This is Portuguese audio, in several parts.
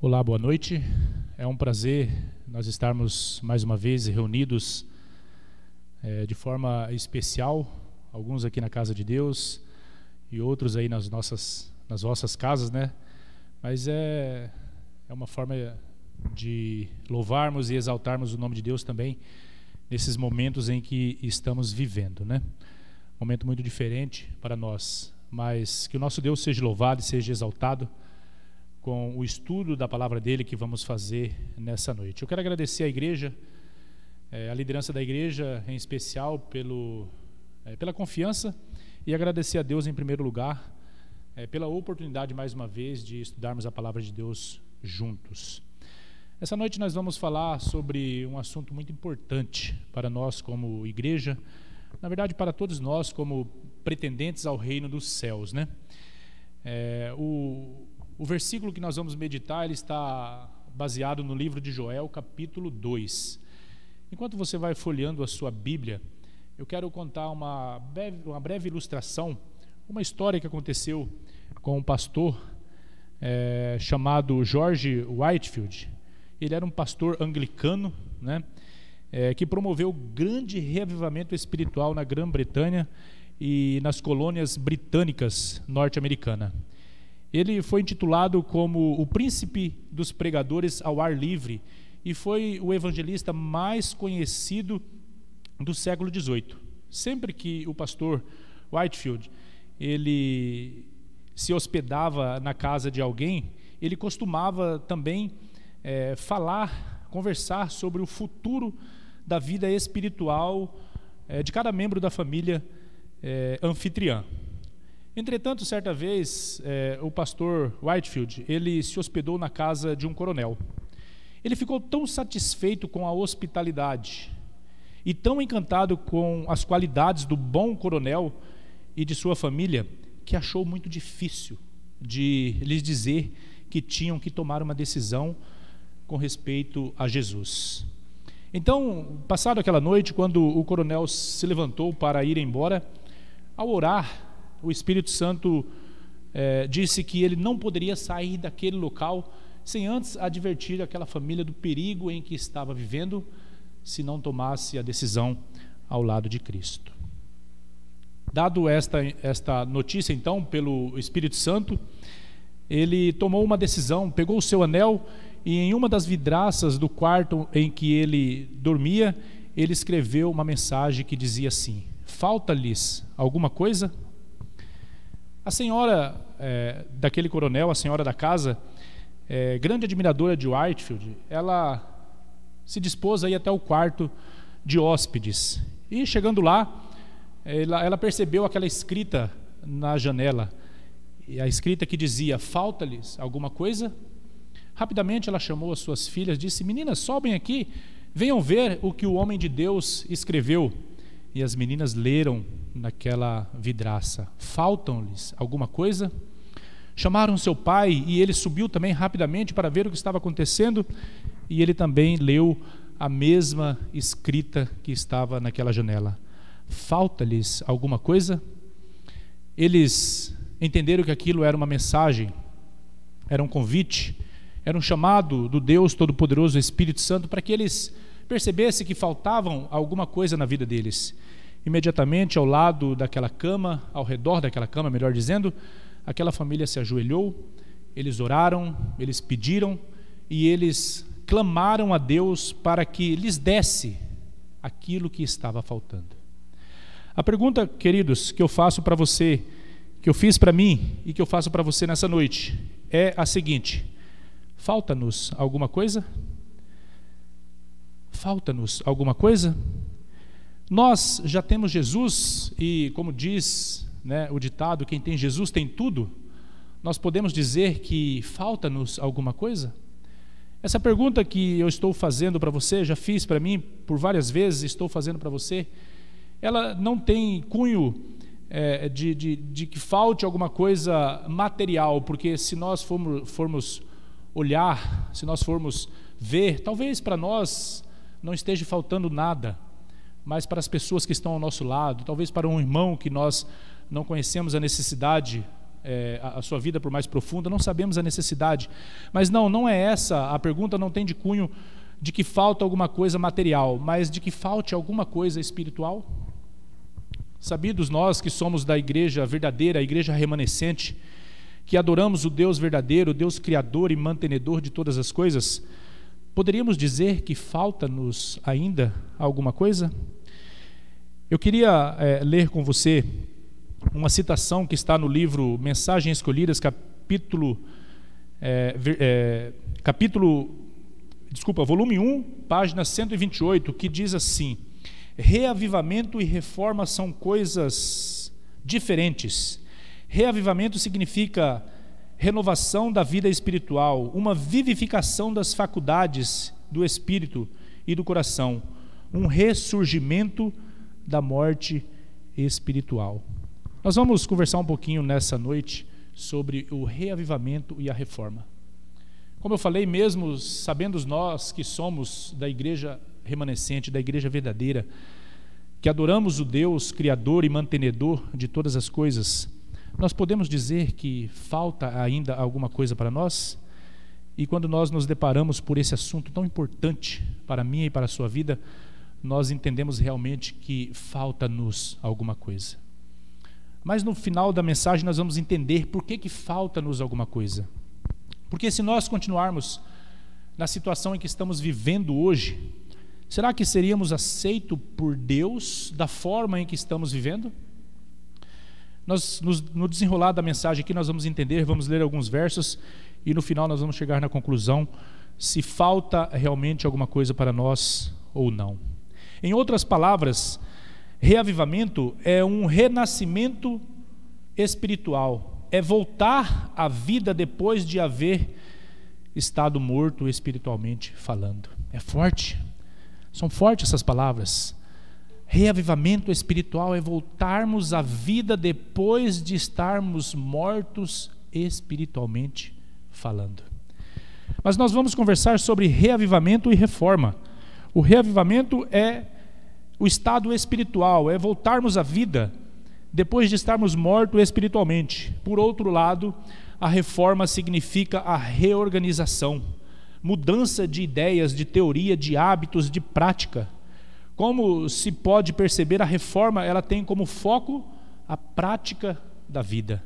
Olá, boa noite. É um prazer nós estarmos mais uma vez reunidos de forma especial, alguns aqui na casa de Deus e outros aí nas vossas casas, né? Mas é uma forma de louvarmos e exaltarmos o nome de Deus também nesses momentos em que estamos vivendo, né? Momento muito diferente para nós, mas que o nosso Deus seja louvado e seja exaltado com o estudo da palavra dele que vamos fazer nessa noite. Eu quero agradecer à igreja, a liderança da igreja em especial pela confiança, e agradecer a Deus em primeiro lugar pela oportunidade mais uma vez de estudarmos a palavra de Deus juntos. Essa noite nós vamos falar sobre um assunto muito importante para nós como igreja, na verdade para todos nós como pretendentes ao reino dos céus, né? O versículo que nós vamos meditar, ele está baseado no livro de Joel, capítulo 2. Enquanto você vai folheando a sua Bíblia, eu quero contar uma breve ilustração, uma história que aconteceu com um pastor chamado George Whitefield. Ele era um pastor anglicano, né, que promoveu grande reavivamento espiritual na Grã-Bretanha e nas colônias britânicas norte-americanas. Ele foi intitulado como o príncipe dos pregadores ao ar livre e foi o evangelista mais conhecido do século XVIII. Sempre que o pastor Whitefield ele se hospedava na casa de alguém, ele costumava também conversar sobre o futuro da vida espiritual de cada membro da família anfitriã. Entretanto, certa vez, o pastor Whitefield, ele se hospedou na casa de um coronel. Ele ficou tão satisfeito com a hospitalidade e tão encantado com as qualidades do bom coronel e de sua família, que achou muito difícil de lhes dizer que tinham que tomar uma decisão com respeito a Jesus. Então, passada aquela noite, quando o coronel se levantou para ir embora, ao orar, o Espírito Santo disse que ele não poderia sair daquele local sem antes advertir aquela família do perigo em que estava vivendo, se não tomasse a decisão ao lado de Cristo. Dado esta notícia, então, pelo Espírito Santo, ele tomou uma decisão, pegou o seu anel e em uma das vidraças do quarto em que ele dormia, ele escreveu uma mensagem que dizia assim: falta-lhes alguma coisa? A senhora daquele coronel, a senhora da casa, grande admiradora de Whitefield, ela se dispôs a ir até o quarto de hóspedes. E chegando lá, ela percebeu aquela escrita na janela, a escrita que dizia: falta-lhes alguma coisa? Rapidamente ela chamou as suas filhas, disse: meninas, sobem aqui, venham ver o que o homem de Deus escreveu. E as meninas leram naquela vidraça: faltam-lhes alguma coisa? Chamaram seu pai e ele subiu também rapidamente para ver o que estava acontecendo, e ele também leu a mesma escrita que estava naquela janela: falta-lhes alguma coisa? Eles entenderam que aquilo era uma mensagem, era um convite, era um chamado do Deus Todo-Poderoso, Espírito Santo, para que eles percebessem que faltavam alguma coisa na vida deles. Imediatamente ao lado daquela cama, ao redor daquela cama, melhor dizendo, aquela família se ajoelhou, eles oraram, eles pediram e eles clamaram a Deus para que lhes desse aquilo que estava faltando. A pergunta, queridos, que eu faço para você, que eu fiz para mim e que eu faço para você nessa noite, é a seguinte: falta-nos alguma coisa? Falta-nos alguma coisa? Nós já temos Jesus e, como diz, o ditado, quem tem Jesus tem tudo. Nós podemos dizer que falta-nos alguma coisa? Essa pergunta que eu estou fazendo para você, já fiz para mim por várias vezes, estou fazendo para você, ela não tem cunho de que falte alguma coisa material, porque se nós formos olhar, se nós formos ver, talvez para nós não esteja faltando nada, mas para as pessoas que estão ao nosso lado, talvez para um irmão que nós não conhecemos a necessidade a sua vida por mais profunda, não sabemos a necessidade. Mas não é essa, a pergunta não tem de cunho de que falta alguma coisa material, mas de que falte alguma coisa espiritual. Sabidos nós que somos da igreja verdadeira, a igreja remanescente, que adoramos o Deus verdadeiro, o Deus criador e mantenedor de todas as coisas, poderíamos dizer que falta-nos ainda alguma coisa? Eu queria ler com você uma citação que está no livro Mensagens Escolhidas, volume 1, página 128, que diz assim: reavivamento e reforma são coisas diferentes. Reavivamento significa renovação da vida espiritual, uma vivificação das faculdades do espírito e do coração, um ressurgimento da morte espiritual. Nós vamos conversar um pouquinho nessa noite sobre o reavivamento e a reforma. Como eu falei, mesmo sabendo nós que somos da igreja remanescente, da igreja verdadeira, que adoramos o Deus criador e mantenedor de todas as coisas, nós podemos dizer que falta ainda alguma coisa para nós? E quando nós nos deparamos por esse assunto tão importante para mim e para a sua vida, nós entendemos realmente que falta-nos alguma coisa. Mas no final da mensagem nós vamos entender por que falta-nos alguma coisa. Porque se nós continuarmos na situação em que estamos vivendo hoje, será que seríamos aceitos por Deus da forma em que estamos vivendo? No desenrolar da mensagem aqui nós vamos entender, vamos ler alguns versos e no final nós vamos chegar na conclusão se falta realmente alguma coisa para nós ou não. Em outras palavras, reavivamento é um renascimento espiritual, é voltar à vida depois de haver estado morto espiritualmente falando. É forte, são fortes essas palavras. Reavivamento espiritual é voltarmos à vida depois de estarmos mortos espiritualmente falando. Mas nós vamos conversar sobre reavivamento e reforma. O reavivamento é o estado espiritual, é voltarmos à vida depois de estarmos mortos espiritualmente. Por outro lado, a reforma significa a reorganização, mudança de ideias, de teoria, de hábitos, de prática. Como se pode perceber, a reforma ela tem como foco a prática da vida.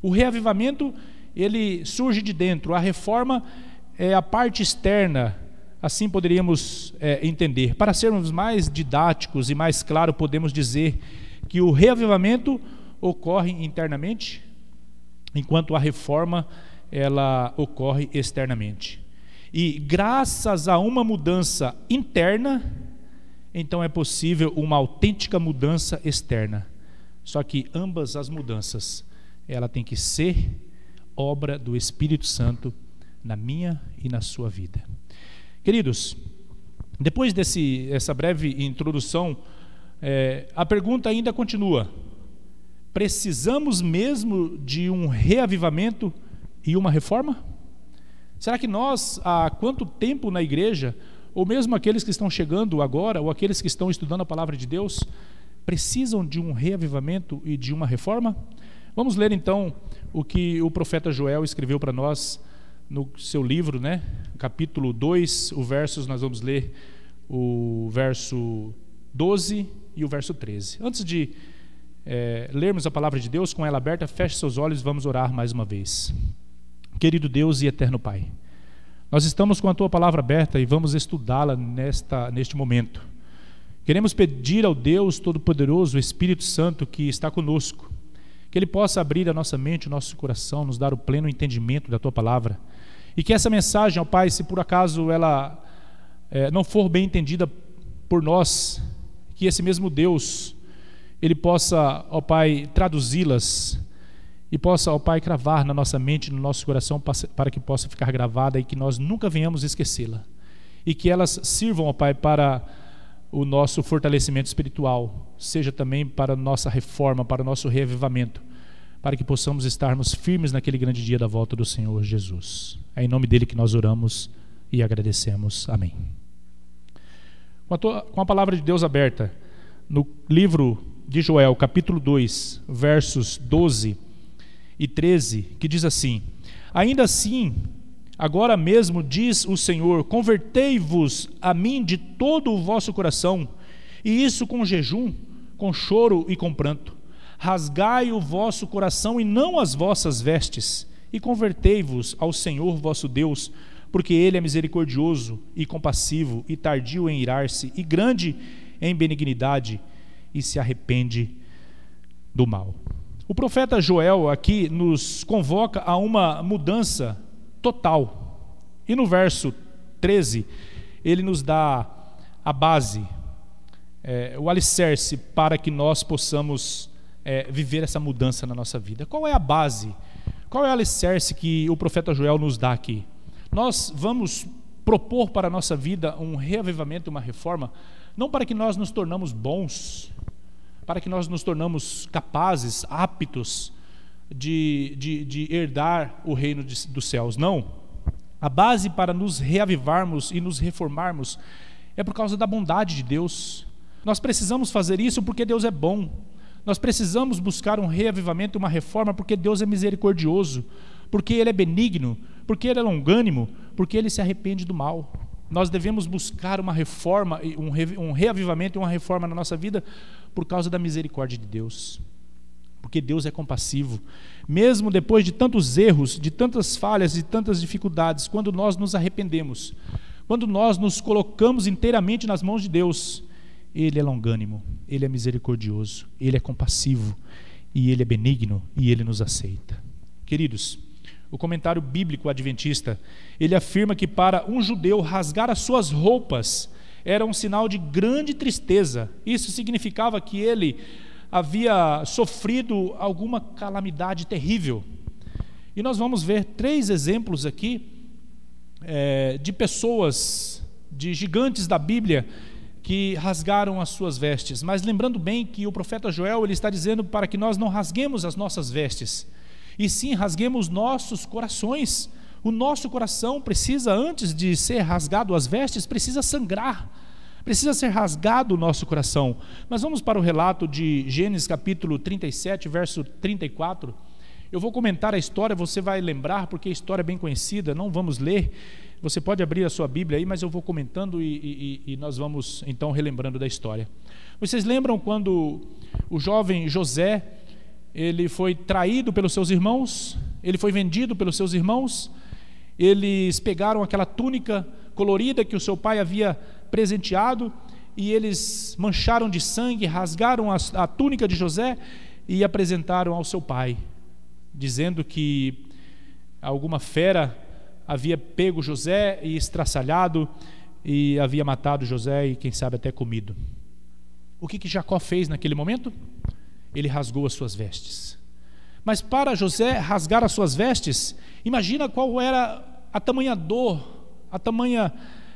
O reavivamento ele surge de dentro, a reforma é a parte externa, assim poderíamos entender. Para sermos mais didáticos e mais claros, podemos dizer que o reavivamento ocorre internamente, enquanto a reforma ela ocorre externamente. E graças a uma mudança interna, então é possível uma autêntica mudança externa. Só que ambas as mudanças, ela tem que ser obra do Espírito Santo na minha e na sua vida. Queridos, depois dessa breve introdução, a pergunta ainda continua: precisamos mesmo de um reavivamento e uma reforma? Será que nós, há quanto tempo na igreja, ou mesmo aqueles que estão chegando agora, ou aqueles que estão estudando a palavra de Deus, precisam de um reavivamento e de uma reforma? Vamos ler então o que o profeta Joel escreveu para nós no seu livro, capítulo 2, nós vamos ler o verso 12 e o verso 13. Antes de lermos a palavra de Deus com ela aberta, feche seus olhos e vamos orar mais uma vez. Querido Deus e eterno Pai, nós estamos com a Tua palavra aberta e vamos estudá-la neste momento. Queremos pedir ao Deus Todo-Poderoso, o Espírito Santo que está conosco, que Ele possa abrir a nossa mente, o nosso coração, nos dar o pleno entendimento da Tua palavra. E que essa mensagem, ó Pai, se por acaso ela não for bem entendida por nós, que esse mesmo Deus, Ele possa, ó Pai, traduzi-las e possa, ó Pai, cravar na nossa mente, no nosso coração, para que possa ficar gravada e que nós nunca venhamos esquecê-la. E que elas sirvam, ó Pai, para o nosso fortalecimento espiritual, seja também para a nossa reforma, para o nosso reavivamento, para que possamos estarmos firmes naquele grande dia da volta do Senhor Jesus. É em nome dele que nós oramos e agradecemos. Amém. Com a palavra de Deus aberta, no livro de Joel, capítulo 2, versos 12 e 13, que diz assim: ainda assim, agora mesmo diz o Senhor, convertei-vos a mim de todo o vosso coração, e isso com jejum, com choro e com pranto. Rasgai o vosso coração e não as vossas vestes, e convertei-vos ao Senhor vosso Deus, porque Ele é misericordioso e compassivo, e tardio em irar-se, e grande em benignidade, e se arrepende do mal. O profeta Joel aqui nos convoca a uma mudança total. E no verso 13, ele nos dá a base, o alicerce para que nós possamos viver essa mudança na nossa vida. Qual é a base? Qual é o alicerce que o profeta Joel nos dá aqui? Nós vamos propor para a nossa vida um reavivamento, uma reforma, não para que nós nos tornamos bons, para que nós nos tornamos capazes, aptos de herdar o reino dos céus. Não. A base para nos reavivarmos e nos reformarmos é por causa da bondade de Deus. Nós precisamos fazer isso porque Deus é bom. Nós precisamos buscar um reavivamento, uma reforma, porque Deus é misericordioso, porque Ele é benigno, porque Ele é longânimo, porque Ele se arrepende do mal. Nós devemos buscar uma reforma, um reavivamento e uma reforma na nossa vida por causa da misericórdia de Deus. Porque Deus é compassivo. Mesmo depois de tantos erros, de tantas falhas, de tantas dificuldades, quando nós nos arrependemos, quando nós nos colocamos inteiramente nas mãos de Deus, Ele é longânimo, Ele é misericordioso, Ele é compassivo, e Ele é benigno, e Ele nos aceita. Queridos, o comentário bíblico adventista, ele afirma que para um judeu rasgar as suas roupas era um sinal de grande tristeza. Isso significava que ele havia sofrido alguma calamidade terrível. E nós vamos ver 3 exemplos aqui de pessoas, de gigantes da Bíblia, que rasgaram as suas vestes. Mas lembrando bem que o profeta Joel, ele está dizendo para que nós não rasguemos as nossas vestes, e sim rasguemos nossos corações. O nosso coração precisa, antes de ser rasgado as vestes, precisa sangrar, precisa ser rasgado o nosso coração. Mas vamos para o relato de Gênesis capítulo 37, verso 34. Eu vou comentar a história, você vai lembrar, porque a história é bem conhecida, não vamos ler. Você pode abrir a sua Bíblia aí, mas eu vou comentando e nós vamos então relembrando da história. Vocês lembram quando o jovem José, ele foi traído pelos seus irmãos, ele foi vendido pelos seus irmãos, eles pegaram aquela túnica colorida que o seu pai havia presenteado e eles mancharam de sangue, rasgaram a túnica de José e apresentaram ao seu pai, dizendo que alguma fera havia pego José e estraçalhado e havia matado José e quem sabe até comido. O que Jacó fez naquele momento? Ele rasgou as suas vestes. Mas para José rasgar as suas vestes, imagina qual era a tamanha dor, a tamanha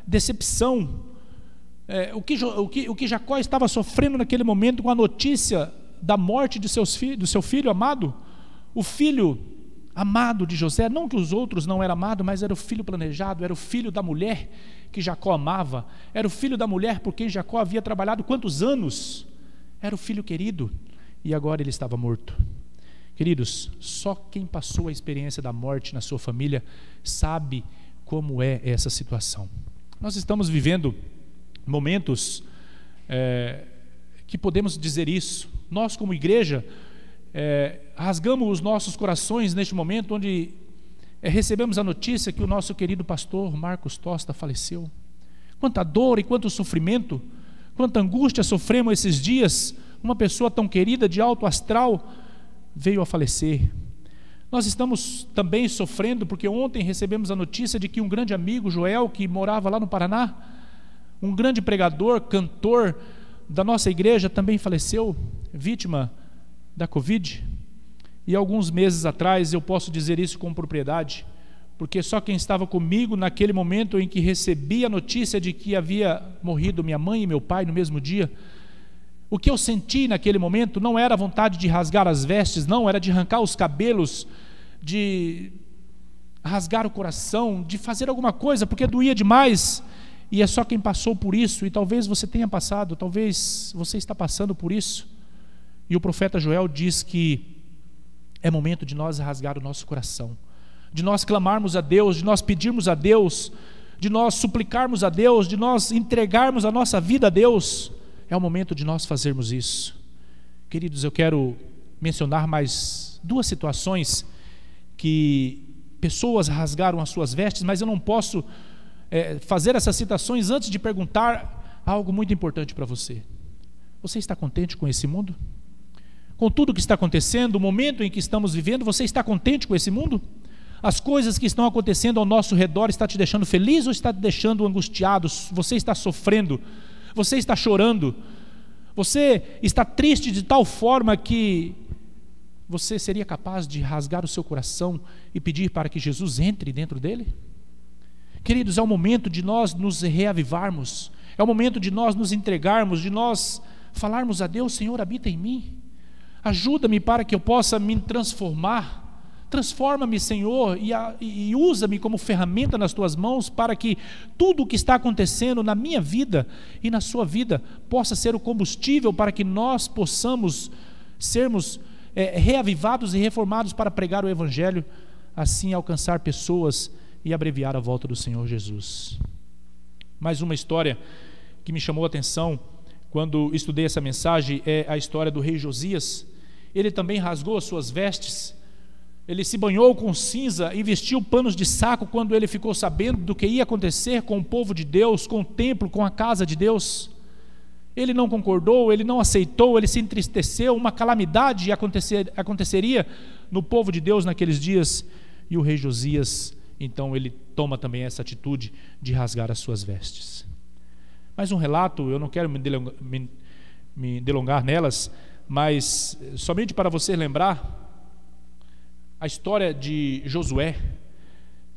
decepção, o que Jacó estava sofrendo naquele momento com a notícia da morte do seu filho amado, o filho amado de José. Não que os outros não eram amados, mas era o filho planejado, era o filho da mulher que Jacó amava, era o filho da mulher por quem Jacó havia trabalhado quantos anos, era o filho querido. E agora ele estava morto. Queridos, só quem passou a experiência da morte na sua família sabe como é essa situação. Nós estamos vivendo momentos que podemos dizer isso. Nós, como igreja, rasgamos os nossos corações neste momento onde recebemos a notícia que o nosso querido pastor Marcos Tosta faleceu. Quanta dor e quanto sofrimento, quanta angústia sofremos esses dias. Uma pessoa tão querida, de alto astral, veio a falecer. Nós estamos também sofrendo porque ontem recebemos a notícia de que um grande amigo, Joel, que morava lá no Paraná, um grande pregador, cantor da nossa igreja, também faleceu, vítima da Covid. E alguns meses atrás, eu posso dizer isso com propriedade, porque só quem estava comigo naquele momento em que recebi a notícia de que havia morrido minha mãe e meu pai no mesmo dia, o que eu senti naquele momento não era a vontade de rasgar as vestes, não, era de arrancar os cabelos, de rasgar o coração, de fazer alguma coisa, porque doía demais. E é só quem passou por isso, e talvez você tenha passado, talvez você está passando por isso. E o profeta Joel diz que É momento de nós rasgar o nosso coração, de nós clamarmos a Deus, de nós pedirmos a Deus, de nós suplicarmos a Deus, de nós entregarmos a nossa vida a Deus. É o momento de nós fazermos isso. Queridos, eu quero mencionar mais 2 situações que pessoas rasgaram as suas vestes, mas eu não posso fazer essas citações antes de perguntar algo muito importante para você. Você está contente com esse mundo? Com tudo que está acontecendo, o momento em que estamos vivendo, você está contente com esse mundo? As coisas que estão acontecendo ao nosso redor está te deixando feliz ou está te deixando angustiado? Você está sofrendo? Você está chorando? Você está triste de tal forma que você seria capaz de rasgar o seu coração e pedir para que Jesus entre dentro dele? Queridos, é o momento de nós nos reavivarmos, é o momento de nós nos entregarmos, de nós falarmos a Deus: Senhor, habita em mim, ajuda-me para que eu possa me transformar. Transforma-me, Senhor, e usa-me como ferramenta nas Tuas mãos, para que tudo o que está acontecendo na minha vida e na sua vida possa ser o combustível para que nós possamos sermos reavivados e reformados para pregar o Evangelho, assim alcançar pessoas e abreviar a volta do Senhor Jesus. Mais uma história que me chamou a atenção quando estudei essa mensagem é a história do rei Josias. Ele também rasgou as suas vestes, ele se banhou com cinza e vestiu panos de saco quando ele ficou sabendo do que ia acontecer com o povo de Deus, com o templo, com a casa de Deus. Ele não concordou, ele não aceitou, ele se entristeceu. Uma calamidade aconteceria no povo de Deus naqueles dias, e o rei Josias, então, ele toma também essa atitude de rasgar as suas vestes. Mais um relato, eu não quero me delongar nelas, mas somente para você lembrar a história de Josué.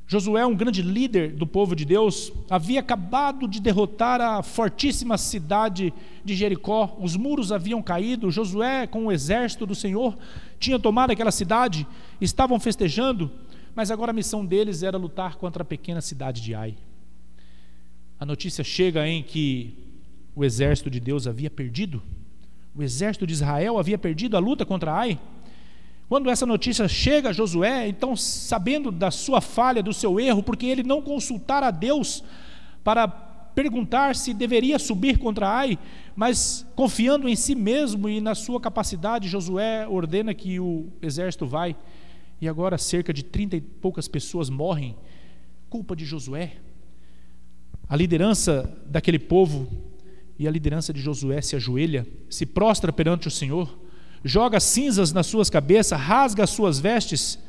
Josué, um grande líder do povo de Deus, havia acabado de derrotar a fortíssima cidade de Jericó. Os muros haviam caído. Josué, com o exército do Senhor, tinha tomado aquela cidade, estavam festejando, mas agora a missão deles era lutar contra a pequena cidade de Ai. A notícia chega em que o exército de Deus havia perdido, o exército de Israel havia perdido a luta contra Ai. Quando essa notícia chega a Josué, então, sabendo da sua falha, do seu erro, porque ele não consultara a Deus para perguntar se deveria subir contra Ai, mas confiando em si mesmo e na sua capacidade, Josué ordena que o exército vai, e agora cerca de 30 e poucas pessoas morrem, culpa de Josué. A liderança daquele povo e a liderança de Josué se ajoelha, se prostra perante o Senhor, joga cinzas nas suas cabeças, rasga as suas vestes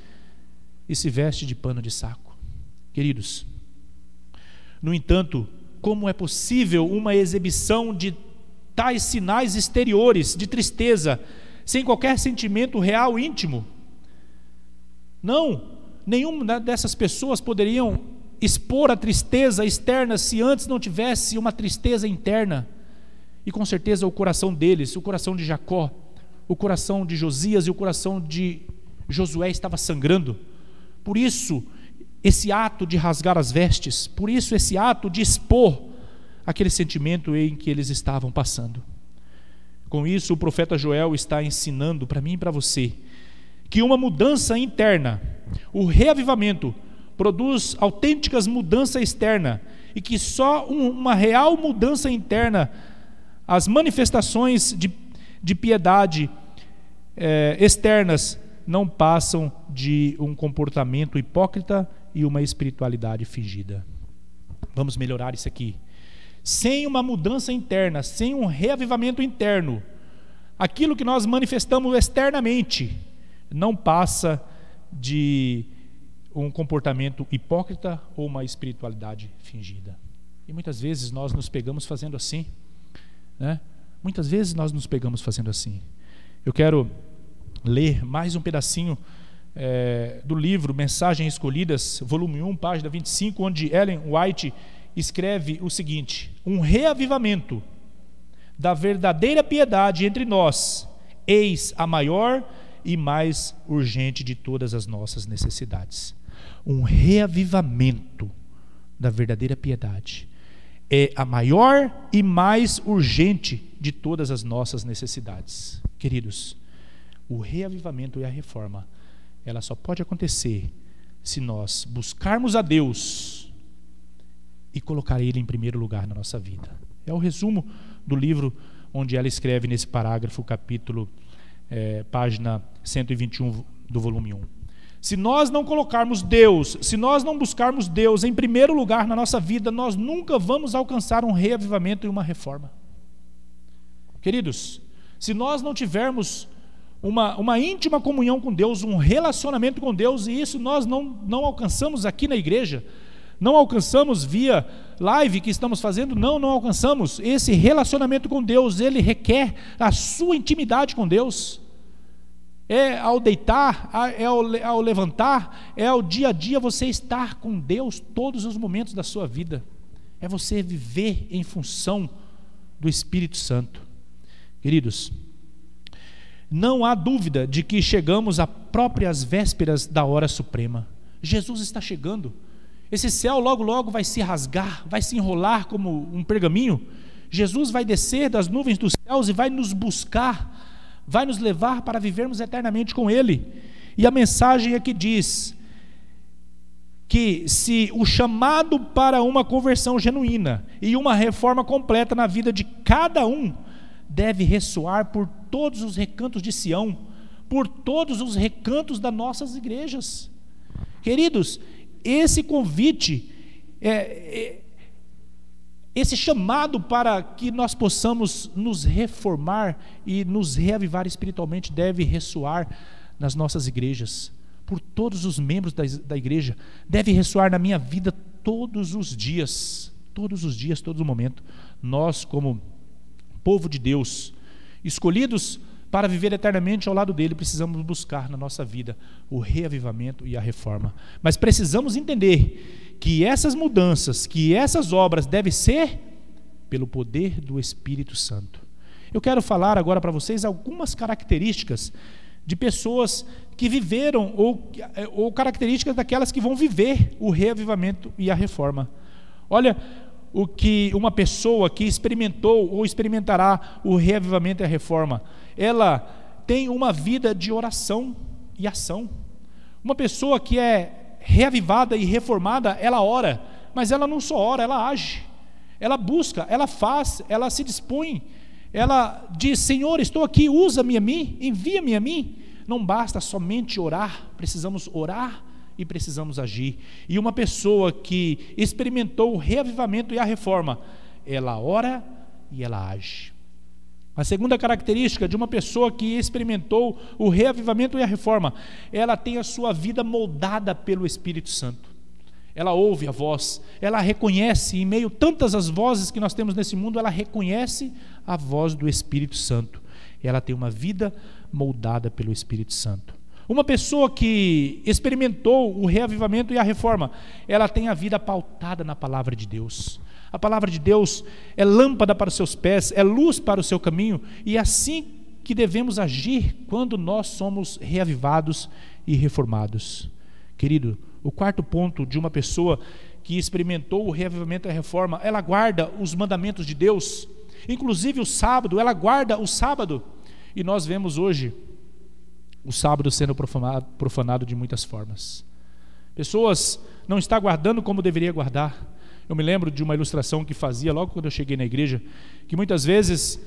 e se veste de pano de saco. Queridos, no entanto, como é possível uma exibição de tais sinais exteriores de tristeza, sem qualquer sentimento real íntimo? Não, nenhuma dessas pessoas poderiam expor a tristeza externa se antes não tivesse uma tristeza interna. E com certeza o coração deles, o coração de Jacó, o coração de Josias e o coração de Josué estava sangrando. Por isso, esse ato de rasgar as vestes, por isso esse ato de expor aquele sentimento em que eles estavam passando. Com isso, o profeta Joel está ensinando para mim e para você que uma mudança interna, o reavivamento, produz autênticas mudanças externas, e que só uma real mudança interna, as manifestações de piedade externas não passam de um comportamento hipócrita e uma espiritualidade fingida. Vamos melhorar isso aqui. Sem uma mudança interna, sem um reavivamento interno, aquilo que nós manifestamos externamente não passa de um comportamento hipócrita ou uma espiritualidade fingida. E muitas vezes nós nos pegamos fazendo assim, né? Muitas vezes nós nos pegamos fazendo assim. Eu quero ler mais um pedacinho do livro Mensagens Escolhidas, volume 1, página 25, onde Ellen White escreve o seguinte: um reavivamento da verdadeira piedade entre nós, eis a maior e mais urgente de todas as nossas necessidades. Um reavivamento da verdadeira piedade é a maior e mais urgente de todas as nossas necessidades. Queridos, o reavivamento e a reforma ela só pode acontecer se nós buscarmos a Deus e colocar Ele em primeiro lugar na nossa vida. É o resumo do livro onde ela escreve nesse parágrafo, capítulo, página 121 do volume 1. Se nós não colocarmos Deus, se nós não buscarmos Deus em primeiro lugar na nossa vida, nós nunca vamos alcançar um reavivamento e uma reforma. Queridos, se nós não tivermos uma íntima comunhão com Deus, um relacionamento com Deus, e isso nós não alcançamos aqui na igreja, não alcançamos via live que estamos fazendo, não alcançamos. Esse relacionamento com Deus, ele requer a sua intimidade com Deus. É ao deitar, é ao levantar, é ao dia a dia você estar com Deus todos os momentos da sua vida. É você viver em função do Espírito Santo. Queridos, não há dúvida de que chegamos a próprias vésperas da hora suprema. Jesus está chegando. Esse céu logo logo vai se rasgar, vai se enrolar como um pergaminho. Jesus vai descer das nuvens dos céus e vai nos buscar, vai nos levar para vivermos eternamente com Ele. E a mensagem aqui diz que se o chamado para uma conversão genuína e uma reforma completa na vida de cada um deve ressoar por todos os recantos de Sião, por todos os recantos das nossas igrejas. Queridos, esse convite, esse chamado para que nós possamos nos reformar e nos reavivar espiritualmente deve ressoar nas nossas igrejas, por todos os membros da igreja, deve ressoar na minha vida todos os dias, todo momento. Nós, como povo de Deus, escolhidos para viver eternamente ao lado dele, precisamos buscar na nossa vida o reavivamento e a reforma. Mas precisamos entender que essas mudanças, que essas obras devem ser pelo poder do Espírito Santo. Eu quero falar agora para vocês algumas características de pessoas que viveram ou características daquelas que vão viver o reavivamento e a reforma. Olha o que uma pessoa que experimentou ou experimentará o reavivamento e a reforma, ela tem uma vida de oração e ação. Uma pessoa que é reavivada e reformada, ela ora, mas ela não só ora, ela age, ela busca, ela faz, ela se dispõe, ela diz: Senhor, estou aqui, usa-me a mim, envia-me a mim. Não basta somente orar, precisamos orar e precisamos agir. E uma pessoa que experimentou o reavivamento e a reforma, ela ora e ela age. A segunda característica de uma pessoa que experimentou o reavivamento e a reforma, ela tem a sua vida moldada pelo Espírito Santo. Ela ouve a voz, ela reconhece, em meio a tantas as vozes que nós temos nesse mundo, ela reconhece a voz do Espírito Santo. Ela tem uma vida moldada pelo Espírito Santo. Uma pessoa que experimentou o reavivamento e a reforma, ela tem a vida pautada na palavra de Deus. A palavra de Deus é lâmpada para os seus pés, é luz para o seu caminho, e é assim que devemos agir quando nós somos reavivados e reformados. Querido, o quarto ponto de uma pessoa que experimentou o reavivamento e a reforma, ela guarda os mandamentos de Deus, inclusive o sábado, ela guarda o sábado, e nós vemos hoje o sábado sendo profanado de muitas formas. Pessoas não estão guardando como deveria guardar. Eu me lembro de uma ilustração que fazia logo quando eu cheguei na igreja, que muitas vezes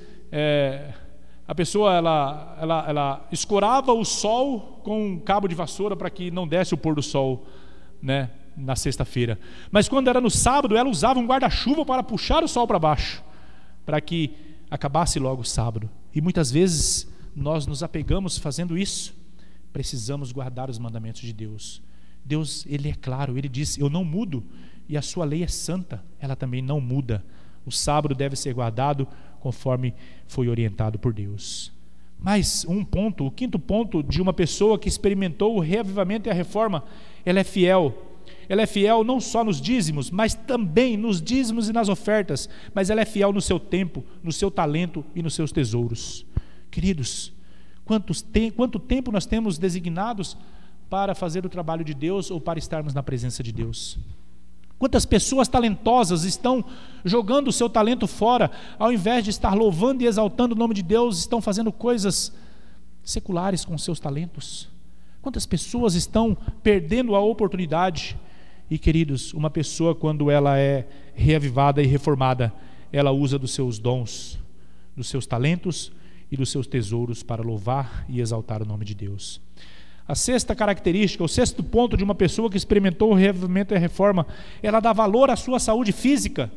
a pessoa ela escorava o sol com um cabo de vassoura para que não desse o pôr do sol, né, na sexta-feira. Mas quando era no sábado, ela usava um guarda-chuva para puxar o sol para baixo, para que acabasse logo o sábado. E muitas vezes nós nos apegamos fazendo isso. Precisamos guardar os mandamentos de Deus. Deus, Ele é claro, Ele diz: eu não mudo, e a sua lei é santa, ela também não muda. O sábado deve ser guardado conforme foi orientado por Deus. Mas o quinto ponto de uma pessoa que experimentou o reavivamento e a reforma, ela é fiel. Ela é fiel não só nos dízimos, mas também nos dízimos e nas ofertas, mas ela é fiel no seu tempo, no seu talento e nos seus tesouros. Queridos, quanto tempo nós temos designados para fazer o trabalho de Deus ou para estarmos na presença de Deus? Quantas pessoas talentosas estão jogando o seu talento fora, ao invés de estar louvando e exaltando o nome de Deus, estão fazendo coisas seculares com seus talentos? Quantas pessoas estão perdendo a oportunidade? E, queridos, uma pessoa, quando ela é reavivada e reformada, ela usa dos seus dons, dos seus talentos e dos seus tesouros para louvar e exaltar o nome de Deus. A sexta característica, o sexto ponto de uma pessoa que experimentou o reavivamento e a reforma, ela dá valor à sua saúde física.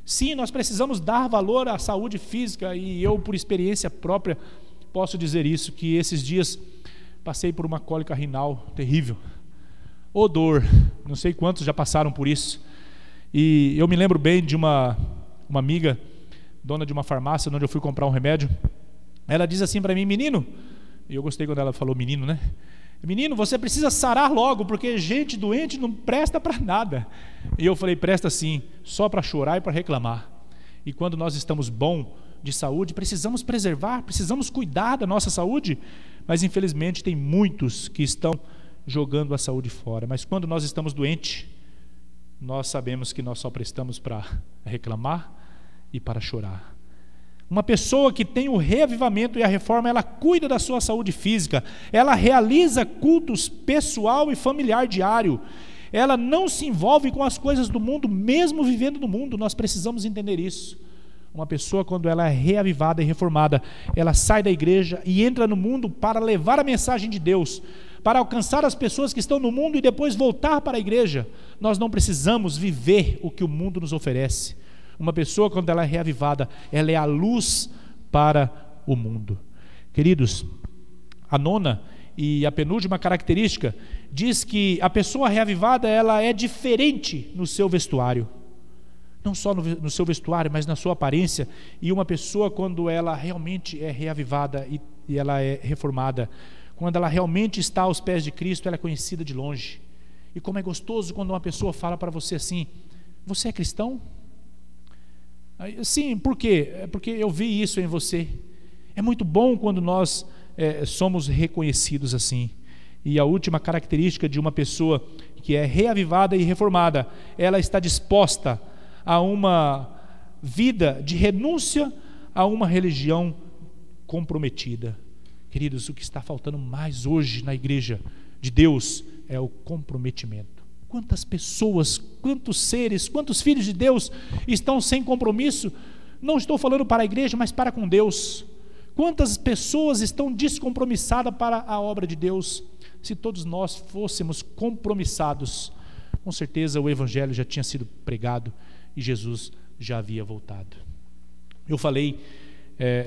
Sim, nós precisamos dar valor à saúde física, e eu, por experiência própria, posso dizer isso, que esses dias passei por uma cólica renal terrível. Ô dor, não sei quantos já passaram por isso. E eu me lembro bem de uma amiga, dona de uma farmácia, onde eu fui comprar um remédio. Ela diz assim para mim: menino, e eu gostei quando ela falou menino, né? Menino, você precisa sarar logo, porque gente doente não presta para nada. E eu falei: presta sim, só para chorar e para reclamar. E quando nós estamos bom de saúde, precisamos preservar, precisamos cuidar da nossa saúde. Mas infelizmente tem muitos que estão jogando a saúde fora. Mas quando nós estamos doentes, nós sabemos que nós só prestamos para reclamar e para chorar. Uma pessoa que tem o reavivamento e a reforma, ela cuida da sua saúde física, ela realiza cultos pessoal e familiar diário, ela não se envolve com as coisas do mundo, mesmo vivendo no mundo. Nós precisamos entender isso. Uma pessoa, quando ela é reavivada e reformada, ela sai da igreja e entra no mundo para levar a mensagem de Deus, para alcançar as pessoas que estão no mundo e depois voltar para a igreja. Nós não precisamos viver o que o mundo nos oferece. Uma pessoa, quando ela é reavivada, ela é a luz para o mundo. Queridos, a nona e a penúltima característica diz que a pessoa reavivada, ela é diferente no seu vestuário. Não só no seu vestuário, mas na sua aparência. E uma pessoa, quando ela realmente é reavivada e ela é reformada, quando ela realmente está aos pés de Cristo, ela é conhecida de longe. E como é gostoso quando uma pessoa fala para você assim: você é cristão? Sim, por quê? É porque eu vi isso em você. É muito bom quando nós somos reconhecidos assim. E a última característica de uma pessoa que é reavivada e reformada, ela está disposta a uma vida de renúncia a uma religião comprometida. Queridos, o que está faltando mais hoje na igreja de Deus é o comprometimento. Quantas pessoas, quantos seres, quantos filhos de Deus estão sem compromisso? Não estou falando para a igreja, mas para com Deus. Quantas pessoas estão descompromissadas para a obra de Deus? Se todos nós fôssemos compromissados, com certeza o evangelho já tinha sido pregado e Jesus já havia voltado. Eu falei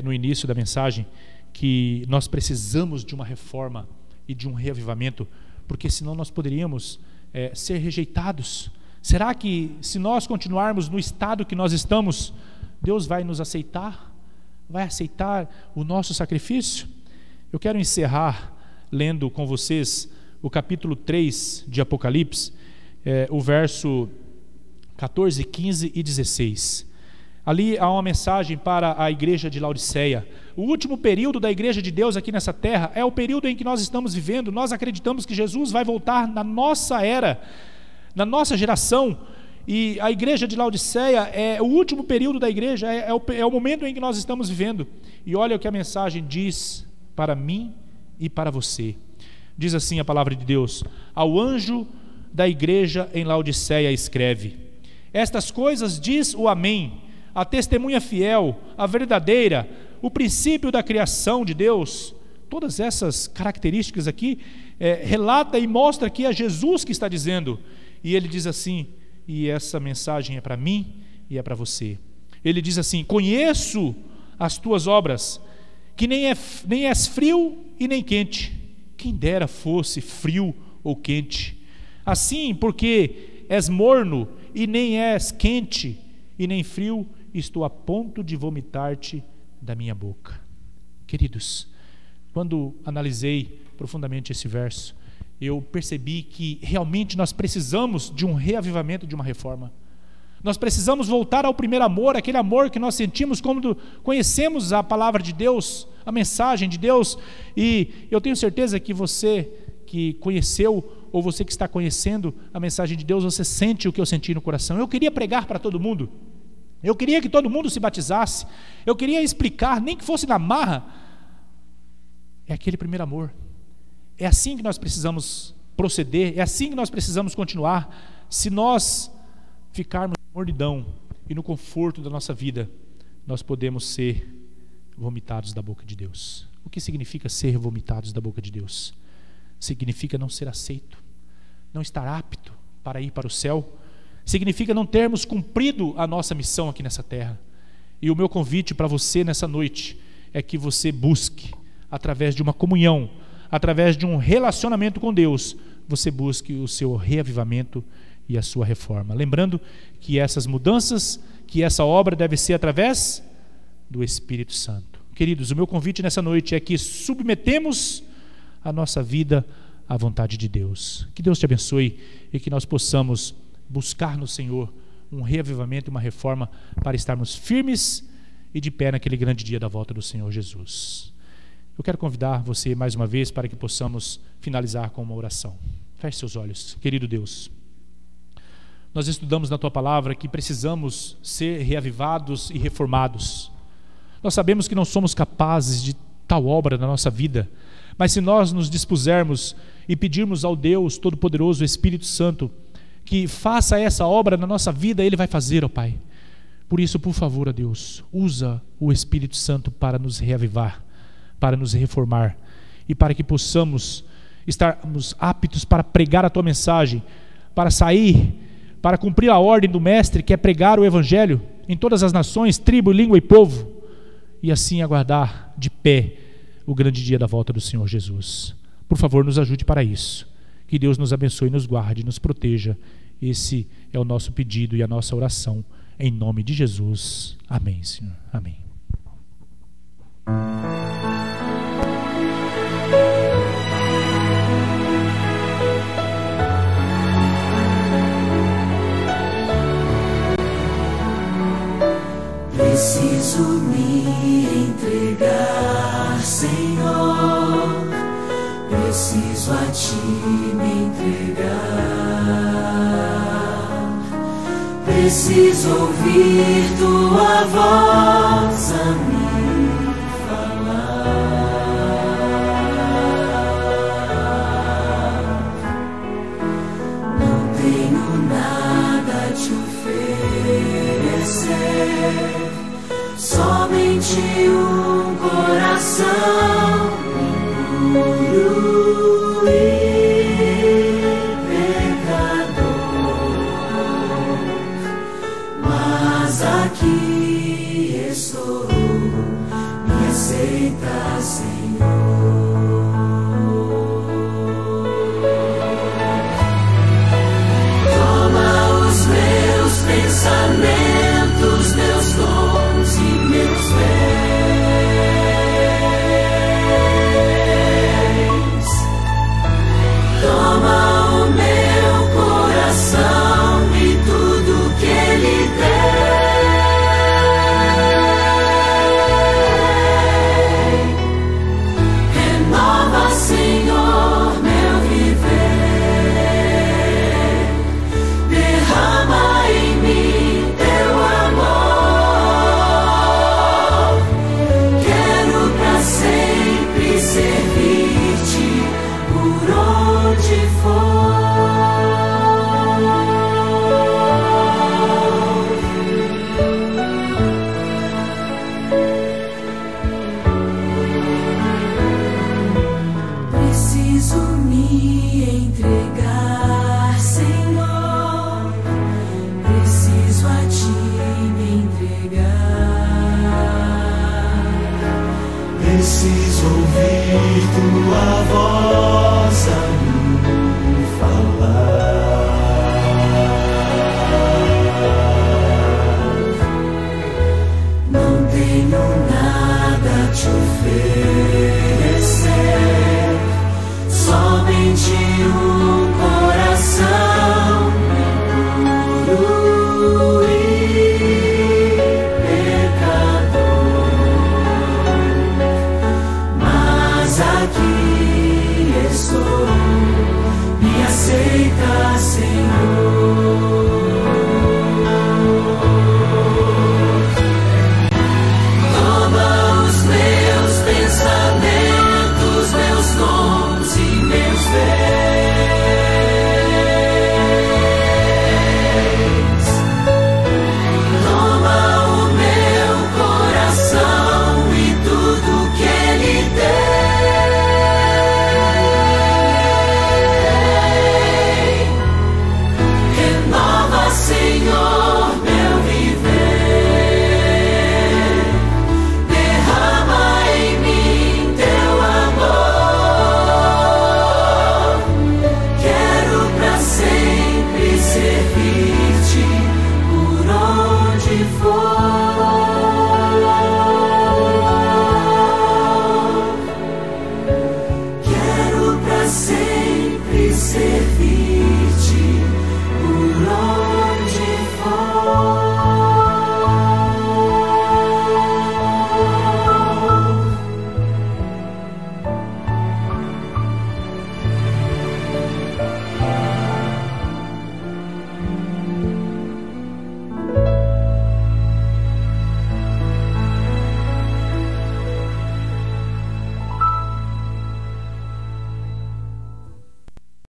no início da mensagem que nós precisamos de uma reforma e de um reavivamento, porque senão nós poderíamos ser rejeitados. Será que se nós continuarmos no estado que nós estamos, Deus vai nos aceitar? Vai aceitar o nosso sacrifício? Eu quero encerrar lendo com vocês o capítulo 3 de Apocalipse, o verso 14, 15 e 16. Ali há uma mensagem para a igreja de Laodiceia. O último período da igreja de Deus aqui nessa terra é o período em que nós estamos vivendo. Nós acreditamos que Jesus vai voltar na nossa era, na nossa geração, e a igreja de Laodiceia é o último período da igreja, é o momento em que nós estamos vivendo. E olha o que a mensagem diz para mim e para você. Diz assim a palavra de Deus: ao anjo da igreja em Laodiceia escreve: estas coisas diz o Amém, a testemunha fiel, a verdadeira, o princípio da criação de Deus. Todas essas características aqui relata e mostra que é Jesus que está dizendo. E ele diz assim, e essa mensagem é para mim e é para você. Ele diz assim: conheço as tuas obras, que nem és frio e nem quente. Quem dera fosse frio ou quente. Assim, porque és morno e nem és quente e nem frio, estou a ponto de vomitar-te da minha boca. Queridos, quando analisei profundamente esse verso, eu percebi que realmente nós precisamos de um reavivamento, de uma reforma. Nós precisamos voltar ao primeiro amor, aquele amor que nós sentimos quando conhecemos a palavra de Deus, a mensagem de Deus. E eu tenho certeza que você que conheceu, ou você que está conhecendo a mensagem de Deus, você sente o que eu senti no coração. Eu queria pregar para todo mundo. Eu queria que todo mundo se batizasse. Eu queria explicar, nem que fosse na marra. É aquele primeiro amor. É assim que nós precisamos proceder, é assim que nós precisamos continuar. Se nós ficarmos na mornidão e no conforto da nossa vida, nós podemos ser vomitados da boca de Deus. O que significa ser vomitados da boca de Deus? Significa não ser aceito, não estar apto para ir para o céu, significa não termos cumprido a nossa missão aqui nessa terra. E o meu convite para você nessa noite é que você busque, através de uma comunhão, através de um relacionamento com Deus, você busque o seu reavivamento e a sua reforma. Lembrando que essas mudanças, que essa obra deve ser através do Espírito Santo. Queridos, o meu convite nessa noite é que submetemos a nossa vida à vontade de Deus. Que Deus te abençoe e que nós possamos buscar no Senhor um reavivamento e uma reforma para estarmos firmes e de pé naquele grande dia da volta do Senhor Jesus. Eu quero convidar você mais uma vez para que possamos finalizar com uma oração. Feche seus olhos. Querido Deus, nós estudamos na Tua Palavra que precisamos ser reavivados e reformados. Nós sabemos que não somos capazes de tal obra na nossa vida, mas se nós nos dispusermos e pedirmos ao Deus Todo-Poderoso, o Espírito Santo, que faça essa obra na nossa vida, Ele vai fazer, ó Pai. Por isso, por favor, ó Deus, usa o Espírito Santo para nos reavivar, para nos reformar e para que possamos estarmos aptos para pregar a Tua mensagem, para sair, para cumprir a ordem do Mestre, que é pregar o Evangelho em todas as nações, tribo, língua e povo, e assim aguardar de pé o grande dia da volta do Senhor Jesus. Por favor, nos ajude para isso. Que Deus nos abençoe, nos guarde, nos proteja. Esse é o nosso pedido e a nossa oração, em nome de Jesus. Amém, Senhor. Amém. Preciso me entregar, Senhor. Preciso a Ti me entregar. Preciso ouvir Tua voz a me falar. Não tenho nada a Te oferecer, somente um coração puro e pecador. Mas aqui estou, me aceita, Senhor.